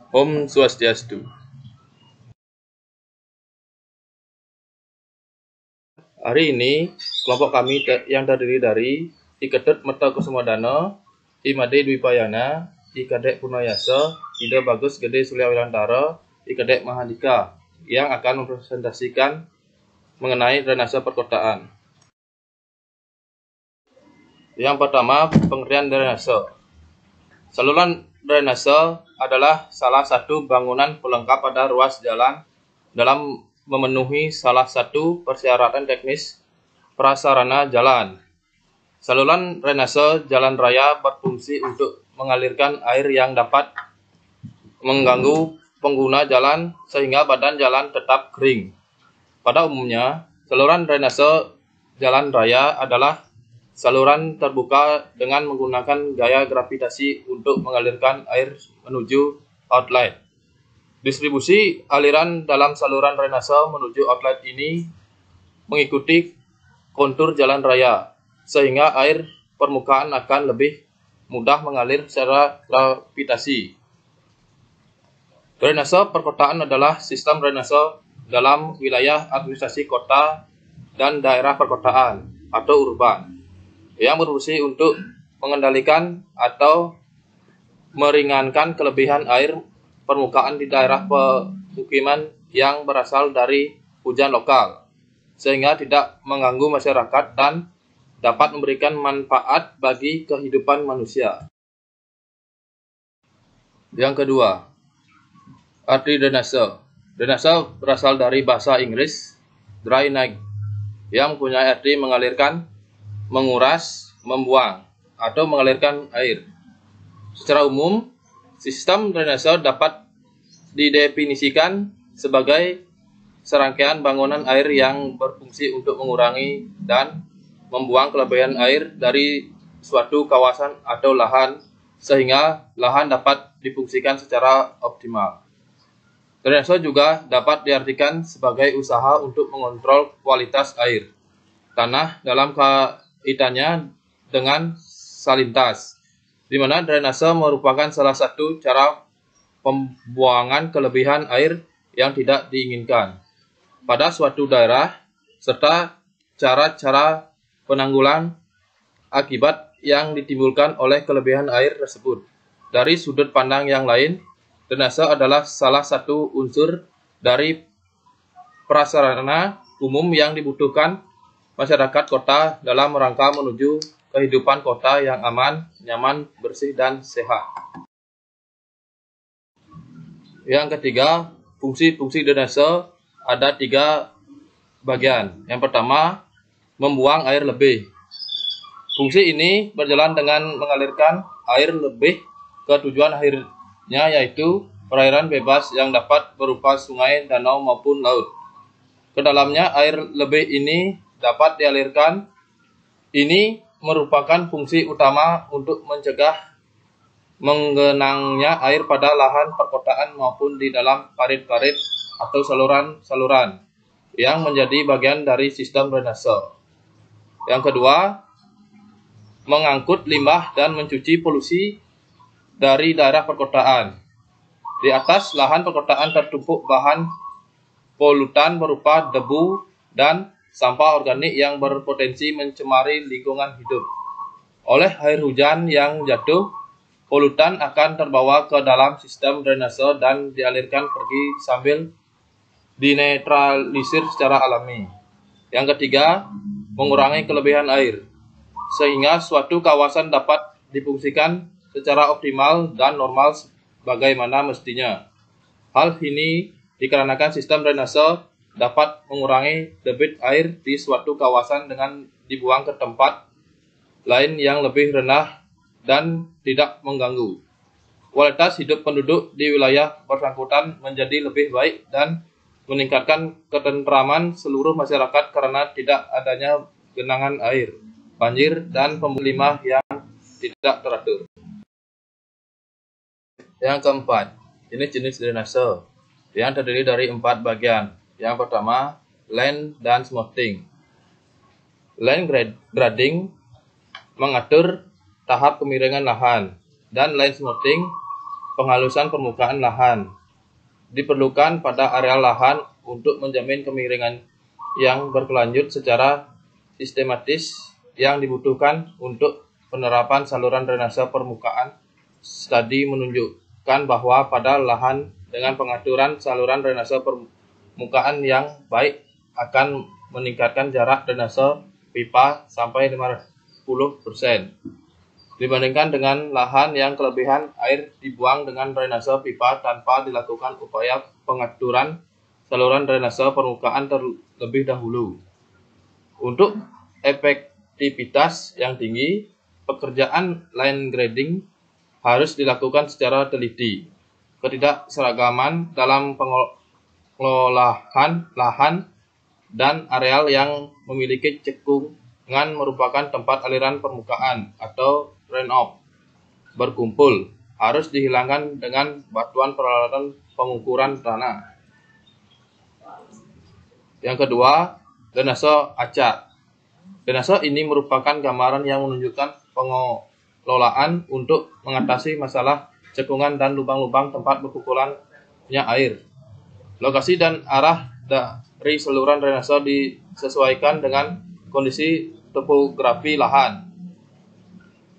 Om Swastiastu. Hari ini, kelompok kami yang terdiri dari I Ketut Merta Kusumardana, I Made Dwipayana, I Kadek Purnayasa, Ida Bagus Gede Surya Wirantara, I Kadek Mahadika yang akan mempresentasikan mengenai drainase perkotaan. Yang pertama, pengertian drainase. Saluran drainase adalah salah satu bangunan pelengkap pada ruas jalan dalam memenuhi salah satu persyaratan teknis prasarana jalan. Saluran drainase jalan raya berfungsi untuk mengalirkan air yang dapat mengganggu pengguna jalan sehingga badan jalan tetap kering. Pada umumnya, saluran drainase jalan raya adalah saluran terbuka dengan menggunakan gaya gravitasi untuk mengalirkan air menuju outlet. Distribusi aliran dalam saluran drainase menuju outlet ini mengikuti kontur jalan raya, sehingga air permukaan akan lebih mudah mengalir secara gravitasi. Drainase perkotaan adalah sistem drainase dalam wilayah administrasi kota dan daerah perkotaan atau urban yang berfungsi untuk mengendalikan atau meringankan kelebihan air permukaan di daerah pemukiman yang berasal dari hujan lokal, sehingga tidak mengganggu masyarakat dan dapat memberikan manfaat bagi kehidupan manusia. Yang kedua, arti drainase. Drainase berasal dari bahasa Inggris drainage, yang punya arti mengalirkan, menguras, membuang, atau mengalirkan air. Secara umum, sistem drainase dapat didefinisikan sebagai serangkaian bangunan air yang berfungsi untuk mengurangi dan membuang kelebihan air dari suatu kawasan atau lahan sehingga lahan dapat difungsikan secara optimal. Drainase juga dapat diartikan sebagai usaha untuk mengontrol kualitas air tanah dalam kaitannya dengan salintas, di mana drainase merupakan salah satu cara pembuangan kelebihan air yang tidak diinginkan pada suatu daerah, serta cara-cara penanggulangan akibat yang ditimbulkan oleh kelebihan air tersebut. Dari sudut pandang yang lain, drainase adalah salah satu unsur dari prasarana umum yang dibutuhkan masyarakat kota dalam rangka menuju kehidupan kota yang aman, nyaman, bersih, dan sehat. Yang ketiga, fungsi-fungsi drainase ada 3 bagian. Yang pertama, membuang air lebih. Fungsi ini berjalan dengan mengalirkan air lebih ke tujuan akhirnya, yaitu perairan bebas yang dapat berupa sungai, danau, maupun laut. Ke dalamnya air lebih ini dapat dialirkan. Ini merupakan fungsi utama untuk mencegah menggenangnya air pada lahan perkotaan maupun di dalam parit-parit atau saluran-saluran yang menjadi bagian dari sistem drainase. Yang kedua, mengangkut limbah dan mencuci polusi dari daerah perkotaan. Di atas lahan perkotaan tertumpuk bahan polutan berupa debu dan sampah organik yang berpotensi mencemari lingkungan hidup. Oleh air hujan yang jatuh, polutan akan terbawa ke dalam sistem drainase dan dialirkan pergi sambil dinetralisir secara alami. Yang ketiga, mengurangi kelebihan air, sehingga suatu kawasan dapat difungsikan secara optimal dan normal bagaimana mestinya. Hal ini dikarenakan sistem drainase dapat mengurangi debit air di suatu kawasan dengan dibuang ke tempat lain yang lebih rendah dan tidak mengganggu. Kualitas hidup penduduk di wilayah bersangkutan menjadi lebih baik dan meningkatkan ketentraman seluruh masyarakat karena tidak adanya genangan air, banjir, dan pembuangan limbah yang tidak teratur. Yang keempat, jenis-jenis drainase yang terdiri dari 4 bagian. Yang pertama, land dan smoothing. Land grading mengatur tahap kemiringan lahan, dan land smoothing penghalusan permukaan lahan. Diperlukan pada areal lahan untuk menjamin kemiringan yang berkelanjut secara sistematis yang dibutuhkan untuk penerapan saluran drainase permukaan. Studi menunjukkan bahwa pada lahan dengan pengaturan saluran drainase permukaan yang baik akan meningkatkan jarak drainase pipa sampai 50% dibandingkan dengan lahan yang kelebihan air dibuang dengan drainase pipa tanpa dilakukan upaya pengaturan saluran drainase permukaan terlebih dahulu. Untuk efektivitas yang tinggi, pekerjaan line grading harus dilakukan secara teliti. Ketidakseragaman dalam pengelolaan lahan dan areal yang memiliki cekungan merupakan tempat aliran permukaan atau runoff berkumpul harus dihilangkan dengan bantuan peralatan pengukuran tanah. Yang kedua, drainase acak. Drainase ini merupakan gambaran yang menunjukkan pengelolaan untuk mengatasi masalah cekungan dan lubang-lubang tempat berkumpulannya air. Lokasi dan arah dari saluran drainase disesuaikan dengan kondisi topografi lahan.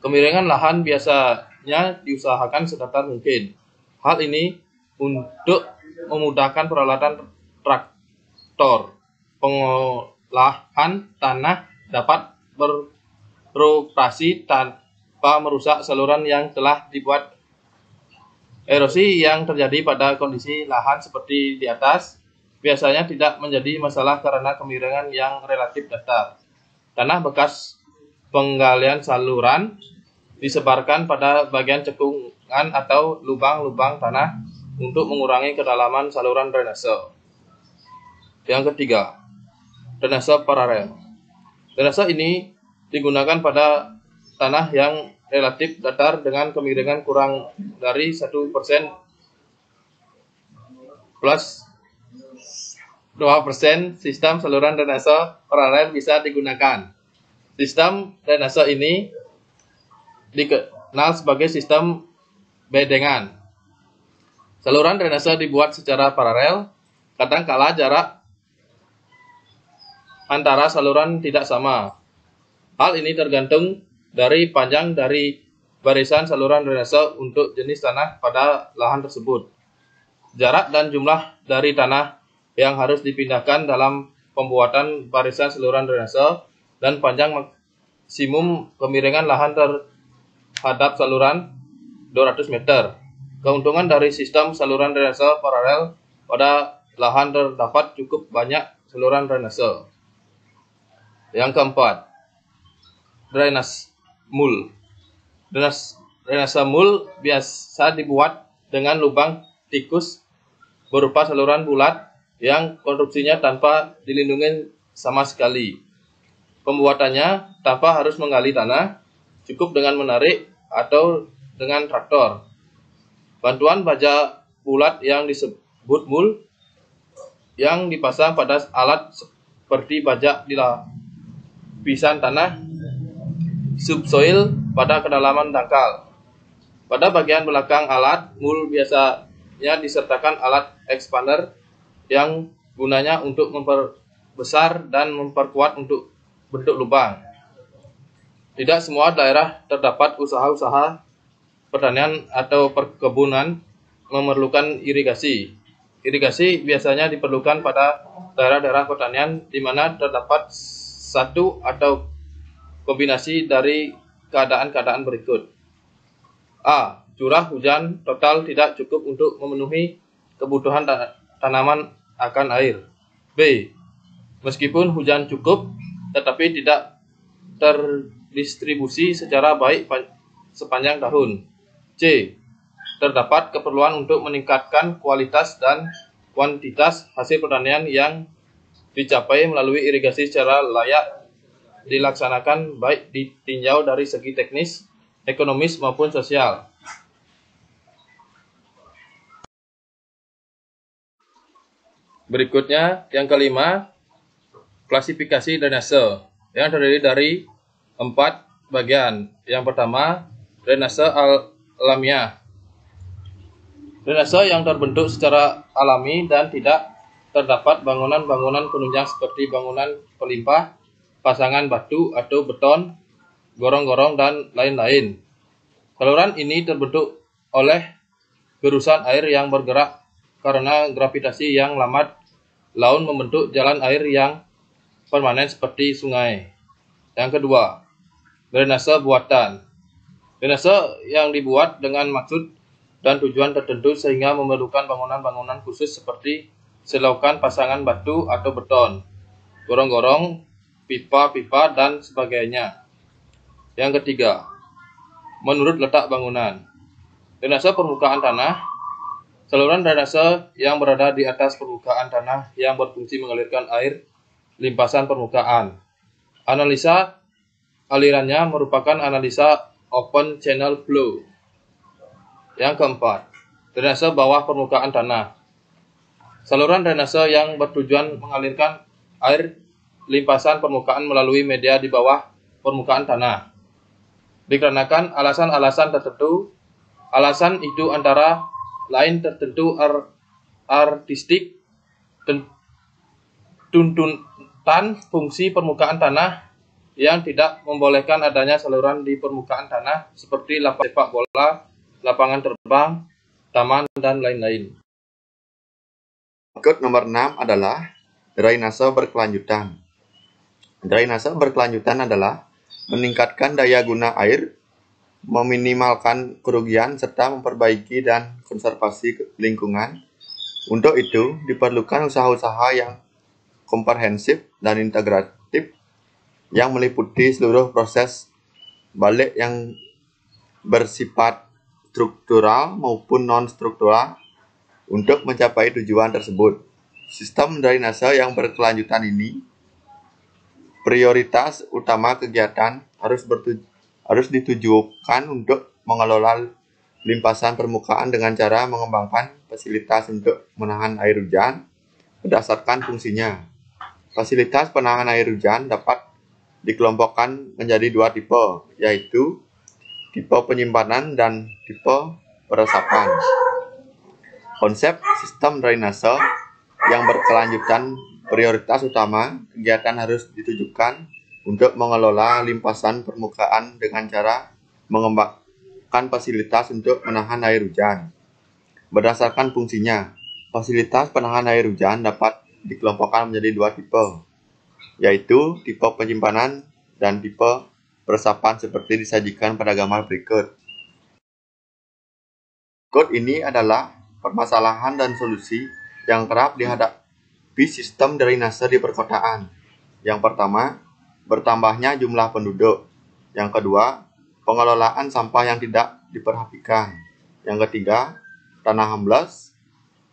Kemiringan lahan biasanya diusahakan sedatar mungkin. Hal ini untuk memudahkan peralatan traktor. Pengolahan tanah dapat beroperasi tanpa merusak saluran yang telah dibuat. Erosi yang terjadi pada kondisi lahan seperti di atas biasanya tidak menjadi masalah karena kemiringan yang relatif datar. Tanah bekas penggalian saluran disebarkan pada bagian cekungan atau lubang-lubang tanah untuk mengurangi kedalaman saluran drainase. Yang ketiga, drainase paralel. Drainase ini digunakan pada tanah yang relatif datar dengan kemiringan kurang dari 1% plus 2%. Sistem saluran drainase paralel bisa digunakan. Sistem drainase ini dikenal sebagai sistem bedengan. Saluran drainase dibuat secara paralel, kadangkala jarak antara saluran tidak sama. Hal ini tergantung dari panjang dari barisan saluran drainase untuk jenis tanah pada lahan tersebut. Jarak dan jumlah dari tanah yang harus dipindahkan dalam pembuatan barisan saluran drainase dan panjang maksimum kemiringan lahan terhadap saluran 200 meter. Keuntungan dari sistem saluran drainase paralel pada lahan terdapat cukup banyak saluran drainase. Yang keempat, drainase mul. Drainase mul biasa dibuat dengan lubang tikus berupa saluran bulat yang konstruksinya tanpa dilindungi sama sekali. Pembuatannya tanpa harus menggali tanah, cukup dengan menarik atau dengan traktor. Bantuan baja bulat yang disebut mul yang dipasang pada alat seperti baja di lapisan tanah subsoil pada kedalaman dangkal. Pada bagian belakang alat mul biasanya disertakan alat expander yang gunanya untuk memperbesar dan memperkuat untuk bentuk lubang. Tidak semua daerah terdapat usaha-usaha pertanian atau perkebunan memerlukan irigasi. Irigasi biasanya diperlukan pada daerah-daerah pertanian di mana terdapat satu atau kombinasi dari keadaan-keadaan berikut. A. Curah hujan total tidak cukup untuk memenuhi kebutuhan tanaman akan air. B. Meskipun hujan cukup, tetapi tidak terdistribusi secara baik sepanjang tahun. C. Terdapat keperluan untuk meningkatkan kualitas dan kuantitas hasil pertanian yang dicapai melalui irigasi secara layak dilaksanakan baik ditinjau dari segi teknis, ekonomis maupun sosial. Berikutnya, yang kelima, klasifikasi drainase yang terdiri dari 4 bagian. Yang pertama, drainase alamiah. Drainase yang terbentuk secara alami dan tidak terdapat bangunan-bangunan penunjang seperti bangunan pelimpah, pasangan batu atau beton, gorong-gorong, dan lain-lain. Saluran ini terbentuk oleh gerusan air yang bergerak karena gravitasi yang lambat. Laut membentuk jalan air yang permanen seperti sungai. Yang kedua, drainase buatan. Drainase yang dibuat dengan maksud dan tujuan tertentu sehingga memerlukan bangunan-bangunan khusus seperti selokan, pasangan batu atau beton, gorong-gorong, pipa-pipa, dan sebagainya. Yang ketiga, menurut letak bangunan. Drainase permukaan tanah. Saluran drainase yang berada di atas permukaan tanah yang berfungsi mengalirkan air limpasan permukaan. Analisa alirannya merupakan analisa open channel flow. Yang keempat, drainase bawah permukaan tanah. Saluran drainase yang bertujuan mengalirkan air limpasan permukaan melalui media di bawah permukaan tanah. Dikarenakan alasan-alasan tertentu, alasan itu antara lain tertentu artistik, tuntutan fungsi permukaan tanah yang tidak membolehkan adanya saluran di permukaan tanah seperti lapangan sepak bola, lapangan terbang, taman, dan lain-lain. Berikut nomor 6 adalah drainase berkelanjutan. Drainase berkelanjutan adalah meningkatkan daya guna air, meminimalkan kerugian, serta memperbaiki dan konservasi lingkungan. Untuk itu, diperlukan usaha-usaha yang komprehensif dan integratif yang meliputi seluruh proses balik yang bersifat struktural maupun non-struktural untuk mencapai tujuan tersebut. Sistem drainase yang berkelanjutan ini prioritas utama kegiatan harus ditujukan untuk mengelola limpasan permukaan dengan cara mengembangkan fasilitas untuk menahan air hujan berdasarkan fungsinya. Fasilitas penahan air hujan dapat dikelompokkan menjadi dua tipe, yaitu tipe penyimpanan dan tipe peresapan. Konsep sistem drainase yang berkelanjutan prioritas utama kegiatan harus ditujukan untuk mengelola limpasan permukaan dengan cara mengembangkan fasilitas untuk menahan air hujan. Berdasarkan fungsinya, fasilitas penahan air hujan dapat dikelompokkan menjadi dua tipe, yaitu tipe penyimpanan dan tipe peresapan seperti disajikan pada gambar berikut. Berikut ini adalah permasalahan dan solusi yang kerap dihadapi sistem drainase di perkotaan. Yang pertama, bertambahnya jumlah penduduk. Yang kedua, pengelolaan sampah yang tidak diperhatikan. Yang ketiga, tanah amblas.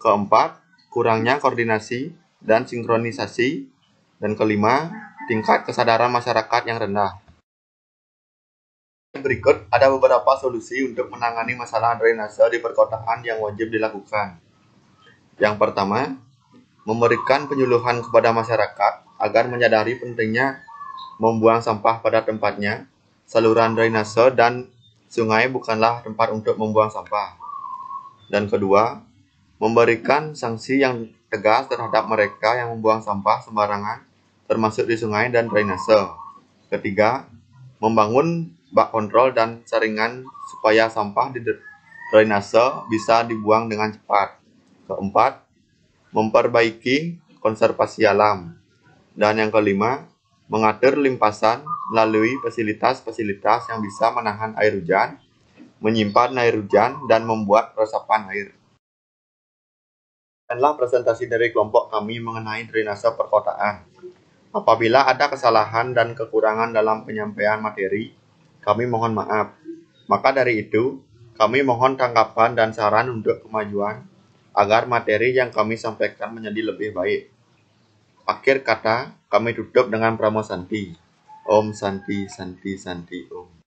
Keempat, kurangnya koordinasi dan sinkronisasi. Dan kelima, tingkat kesadaran masyarakat yang rendah. Berikut ada beberapa solusi untuk menangani masalah drainase di perkotaan yang wajib dilakukan. Yang pertama, memberikan penyuluhan kepada masyarakat agar menyadari pentingnya membuang sampah pada tempatnya. Saluran drainase dan sungai bukanlah tempat untuk membuang sampah. Dan kedua, memberikan sanksi yang tegas terhadap mereka yang membuang sampah sembarangan, termasuk di sungai dan drainase. Ketiga, membangun bak kontrol dan saringan supaya sampah di drainase bisa dibuang dengan cepat. Keempat, memperbaiki konservasi alam. Dan yang kelima, mengatur limpasan melalui fasilitas-fasilitas yang bisa menahan air hujan, menyimpan air hujan, dan membuat resapan air. Inilah presentasi dari kelompok kami mengenai drainase perkotaan. Apabila ada kesalahan dan kekurangan dalam penyampaian materi, kami mohon maaf. Maka dari itu, kami mohon tanggapan dan saran untuk kemajuan agar materi yang kami sampaikan menjadi lebih baik. Akhir kata, kami tutup dengan Pramo Santi. Om Santi Santi Santi Om.